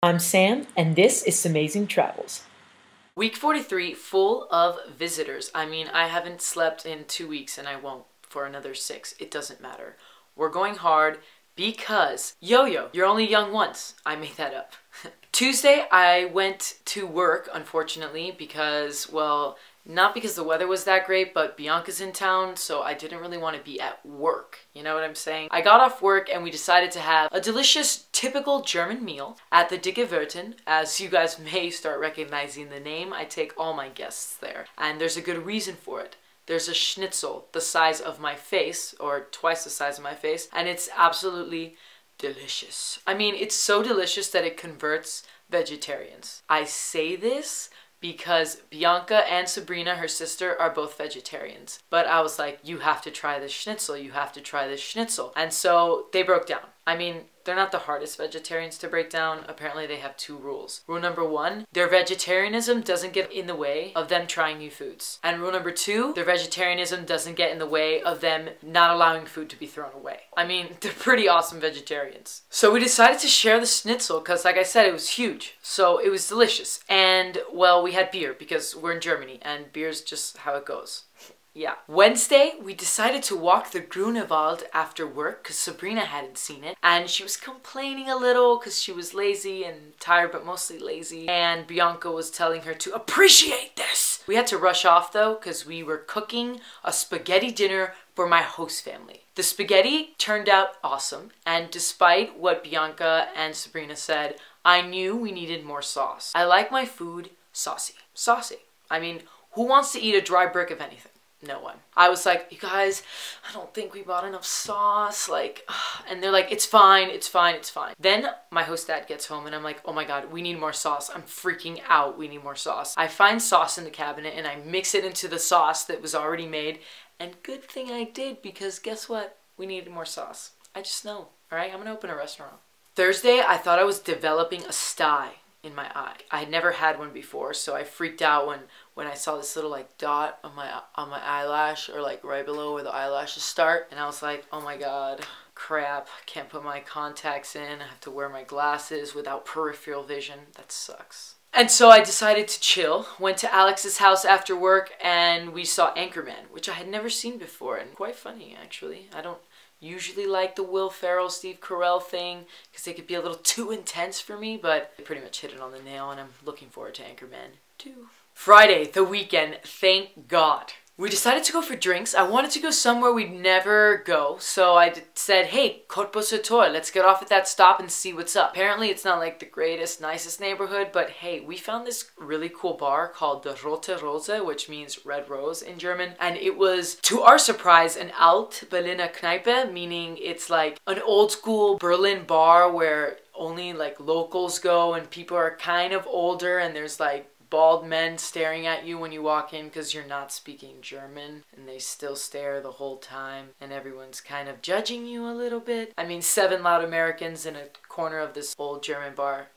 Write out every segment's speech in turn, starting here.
I'm Sam, and this is SamazingTravels. Week 43, full of visitors. I mean, I haven't slept in 2 weeks and I won't for another 6. It doesn't matter. We're going hard because, yo-yo, you're only young once. I made that up. Tuesday, I went to work, unfortunately, because, well, not because the weather was that great, but Bianca's in town, so I didn't really want to be at work. You know what I'm saying? I got off work and we decided to have a delicious, typical German meal at the Dicke Wirten. As you guys may start recognizing the name, I take all my guests there. And there's a good reason for it. There's a schnitzel the size of my face, or twice the size of my face, and it's absolutely delicious. I mean, it's so delicious that it converts vegetarians. I say this because Bianca and Sabrina, her sister, are both vegetarians. But I was like, you have to try this schnitzel, you have to try this schnitzel. And so they broke down. I mean, they're not the hardest vegetarians to break down. Apparently they have 2 rules. Rule number 1, their vegetarianism doesn't get in the way of them trying new foods. And rule number 2, their vegetarianism doesn't get in the way of them not allowing food to be thrown away. I mean, they're pretty awesome vegetarians. So we decided to share the schnitzel because, like I said, it was huge. So it was delicious. And, well, we had beer because we're in Germany and beer's just how it goes. Yeah. Wednesday, we decided to walk the Grunewald after work because Sabrina hadn't seen it. And she was complaining a little because she was lazy and tired, but mostly lazy. And Bianca was telling her to appreciate this. We had to rush off though because we were cooking a spaghetti dinner for my host family. The spaghetti turned out awesome. And despite what Bianca and Sabrina said, I knew we needed more sauce. I like my food saucy. Saucy. I mean, who wants to eat a dry brick of anything? No one. I was like, you guys, I don't think we bought enough sauce, like, and they're like, it's fine, it's fine, it's fine. Then my host dad gets home and I'm like, oh my God, we need more sauce. I'm freaking out, we need more sauce. I find sauce in the cabinet and I mix it into the sauce that was already made. And good thing I did because guess what? We needed more sauce. I just know, all right? I'm gonna open a restaurant. Thursday, I thought I was developing a sty in my eye. I had never had one before, so I freaked out when I saw this little like dot on my eyelash, or like right below where the eyelashes start, and I was like, oh my God, crap, can't put my contacts in, I have to wear my glasses without peripheral vision. That sucks. And so I decided to chill, went to Alex's house after work, and we saw Anchorman, which I had never seen before, and quite funny actually. I don't usually like the Will Ferrell, Steve Carell thing because they could be a little too intense for me, but they pretty much hit it on the nail and I'm looking forward to Anchorman 2. Friday, the weekend, thank God. We decided to go for drinks. I wanted to go somewhere we'd never go, so I said, hey, Cottbusser Tor, let's get off at that stop and see what's up. Apparently it's not like the greatest, nicest neighborhood, but hey, we found this really cool bar called the Rote Rose, which means red rose in German, and it was, to our surprise, an Alt-Berliner Kneipe, meaning it's like an old school Berlin bar where only like locals go and people are kind of older and there's like bald men staring at you when you walk in because you're not speaking German, and they still stare the whole time and everyone's kind of judging you a little bit. I mean, 7 loud Americans in a corner of this old German bar,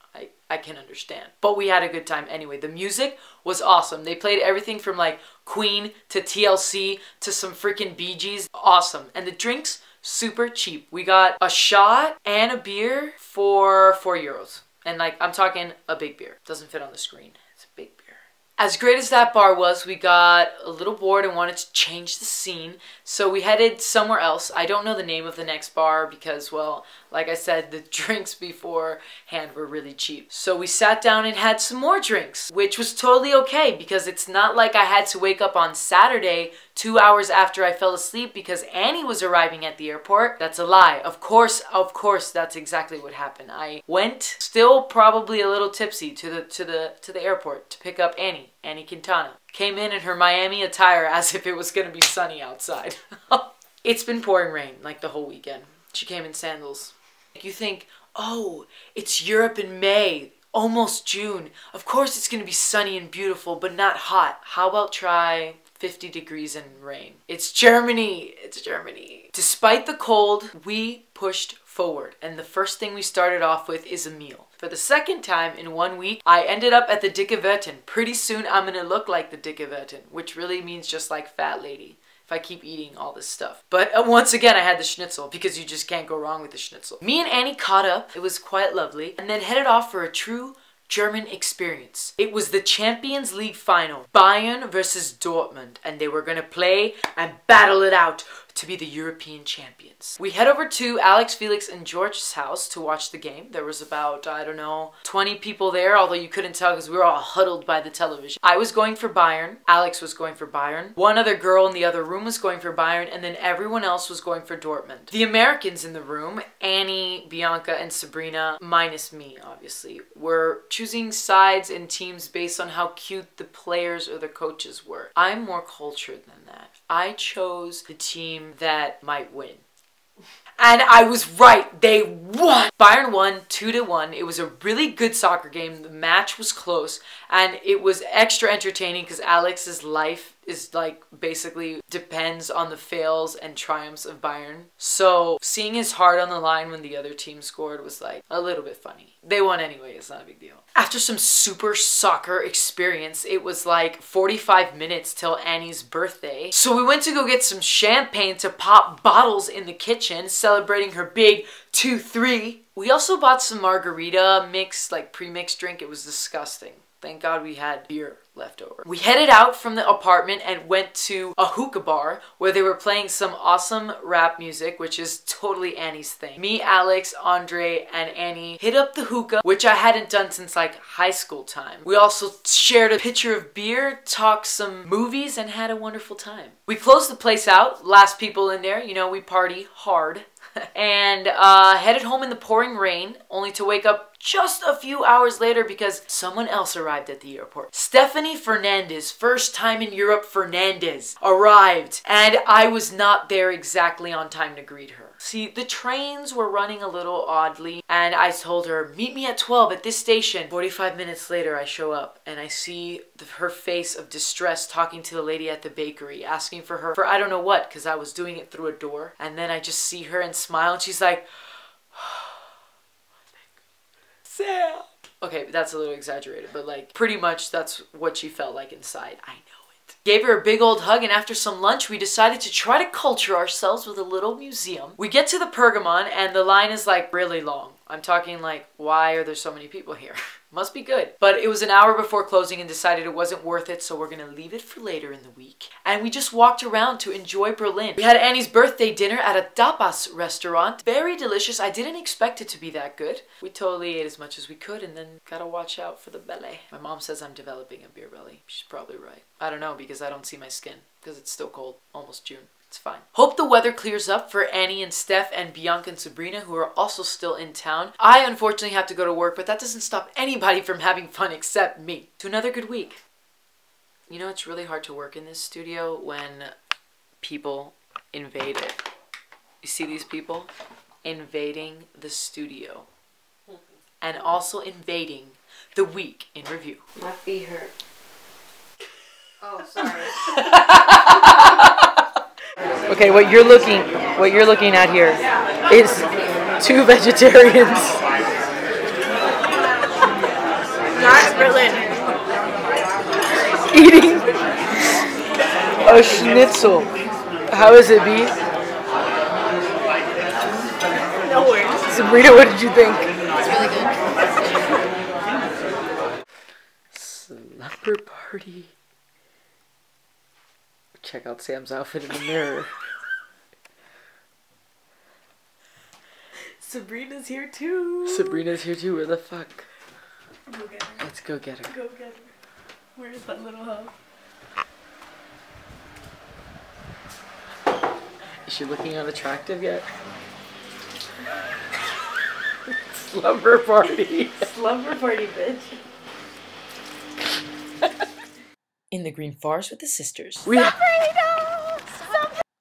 I can understand. But we had a good time anyway. The music was awesome. They played everything from like Queen to TLC to some freaking Bee Gees. Awesome. And the drinks, super cheap. We got a shot and a beer for €4. And like, I'm talking a big beer. Doesn't fit on the screen. It's a big beer. As great as that bar was, we got a little bored and wanted to change the scene. So we headed somewhere else. I don't know the name of the next bar because, well, like I said, the drinks beforehand were really cheap. So we sat down and had some more drinks, which was totally okay because it's not like I had to wake up on Saturday 2 hours after I fell asleep because Annie was arriving at the airport. That's a lie. Of course, that's exactly what happened. I went, still probably a little tipsy, to the airport to pick up Annie Quintana. Came in her Miami attire as if it was gonna be sunny outside. It's been pouring rain like the whole weekend. She came in sandals. You think, oh, it's Europe in May, almost June. Of course it's gonna be sunny and beautiful, but not hot. How about try 50 degrees and rain? It's Germany, it's Germany. Despite the cold, we pushed forward. And the first thing we started off with is a meal. For the second time in 1 week, I ended up at the Dicke Wirten. Pretty soon I'm gonna look like the Dicke Wirten, which really means just like fat lady. If if I keep eating all this stuff. But once again, I had the schnitzel because you just can't go wrong with the schnitzel. Me and Annie caught up. It was quite lovely. And then headed off for a true German experience. It was the Champions League final, Bayern versus Dortmund, and they were gonna play and battle it out to be the European champions. We head over to Alex, Felix, and George's house to watch the game. There was about, I don't know, 20 people there, although you couldn't tell because we were all huddled by the television. I was going for Bayern. Alex was going for Bayern. One other girl in the other room was going for Bayern, and then everyone else was going for Dortmund. The Americans in the room, Annie, Bianca, and Sabrina, minus me, obviously, were choosing sides and teams based on how cute the players or the coaches were. I'm more cultured than that. I chose the team that might win. And I was right. They won. Bayern won 2-1. It was a really good soccer game. The match was close and it was extra entertaining because Alex's life is like basically depends on the fails and triumphs of Bayern. So seeing his heart on the line when the other team scored was like a little bit funny. They won anyway. It's not a big deal. After some super soccer experience, it was like 45 minutes till Annie's birthday. So we went to go get some champagne to pop bottles in the kitchen, celebrating her big 2-3. We also bought some margarita mix, like pre-mixed drink. It was disgusting. Thank God we had beer left over. We headed out from the apartment and went to a hookah bar where they were playing some awesome rap music, which is totally Annie's thing. Me, Alex, Andre, and Annie hit up the hookah, which I hadn't done since like high school time. We also shared a pitcher of beer, talked some movies, and had a wonderful time. We closed the place out, last people in there, you know, we party hard. And headed home in the pouring rain, only to wake up just a few hours later because someone else arrived at the airport. Stephanie Fernandez, first time in Europe Fernandez, arrived, and I was not there exactly on time to greet her. See, the trains were running a little oddly, and I told her, meet me at 12 at this station. 45 minutes later, I show up, and I see her face of distress talking to the lady at the bakery, asking for her for I don't know what, because I was doing it through a door. And then I just see her and smile, and she's like, Sam. Okay, that's a little exaggerated, but like pretty much that's what she felt like inside. I know it. Gave her a big old hug, and after some lunch, we decided to try to culture ourselves with a little museum. We get to the Pergamon, and the line is like really long. I'm talking like, why are there so many people here? Must be good. But it was an hour before closing and decided it wasn't worth it, so we're gonna leave it for later in the week. And we just walked around to enjoy Berlin. We had Annie's birthday dinner at a tapas restaurant. Very delicious. I didn't expect it to be that good. We totally ate as much as we could and then gotta watch out for the belly. My mom says I'm developing a beer belly. She's probably right. I don't know because I don't see my skin because it's still cold. Almost June. It's fine. Hope the weather clears up for Annie and Steph and Bianca and Sabrina, who are also still in town. I unfortunately have to go to work, but that doesn't stop anybody from having fun except me. To another good week. You know, it's really hard to work in this studio when people invade it. You see these people invading the studio and also invading the week in review. My feet hurt. Oh, sorry. Okay, what you're looking at here is two vegetarians. Not Berlin. Eating a schnitzel. How is it, B? No worries. Sabrina, what did you think? It's really good. Slumber party. Check out Sam's outfit in the mirror. Sabrina's here too. Sabrina's here too. Where the fuck? Go get her. Let's go get her. Go get her. Where's that little hoe? Is she looking unattractive yet? Slumber party. Slumber party, bitch. In the green forest with the sisters.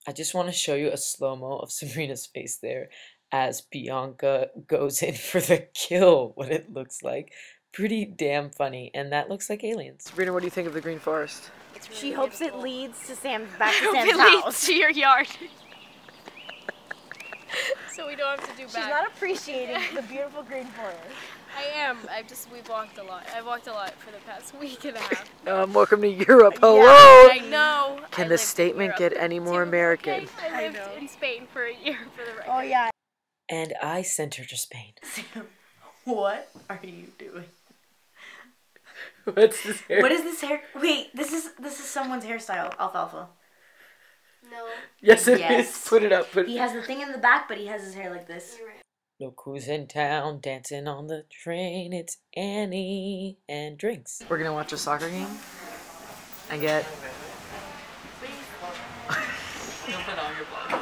I just want to show you a slow-mo of Sabrina's face there as Bianca goes in for the kill, what it looks like. Pretty damn funny, and that looks like aliens. Sabrina, what do you think of the green forest? Really she hopes beautiful. It leads to back to Sam's it house. Leads to your yard. So we don't have to do bad. She's not appreciating the beautiful green forest. I am. We've walked a lot. I've walked a lot for the past week and a half. Welcome to Europe. Hello. I know. Can I the lived in statement Europe get any more too, American? okay? I lived in Spain for a year for the record. Oh yeah. And I sent her to Spain. What are you doing? What's this hair? What is this hair? Wait, this is someone's hairstyle. Alfalfa. No. Yes, it is. Yes. Put it up. Put He it. has the thing in the back, but he has his hair like this. You're right. Look who's in town, dancing on the train. It's Annie and drinks. We're gonna watch a soccer game and get. You'll put on your blog.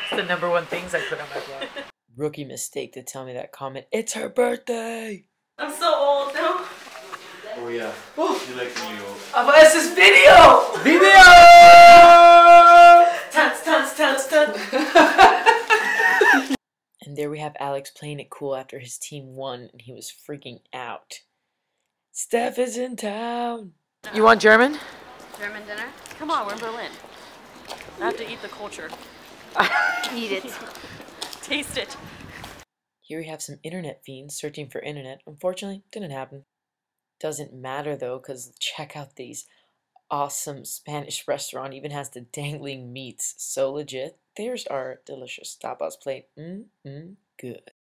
It's the #1 things I put on my blog. Rookie mistake to tell me that comment. It's her birthday. I'm so old now. Oh yeah. You like really old. This is video. Video. Tuns. And there we have Alex playing it cool after his team won, and he was freaking out. Steph is in town. You want German? German dinner? Come on, we're in Berlin. I have to eat the culture. Eat it. Taste it. Here we have some internet fiends searching for internet. Unfortunately, didn't happen. Doesn't matter though, because check out these awesome Spanish restaurant. Even has the dangling meats. So legit. There's our delicious tapas plate. Good.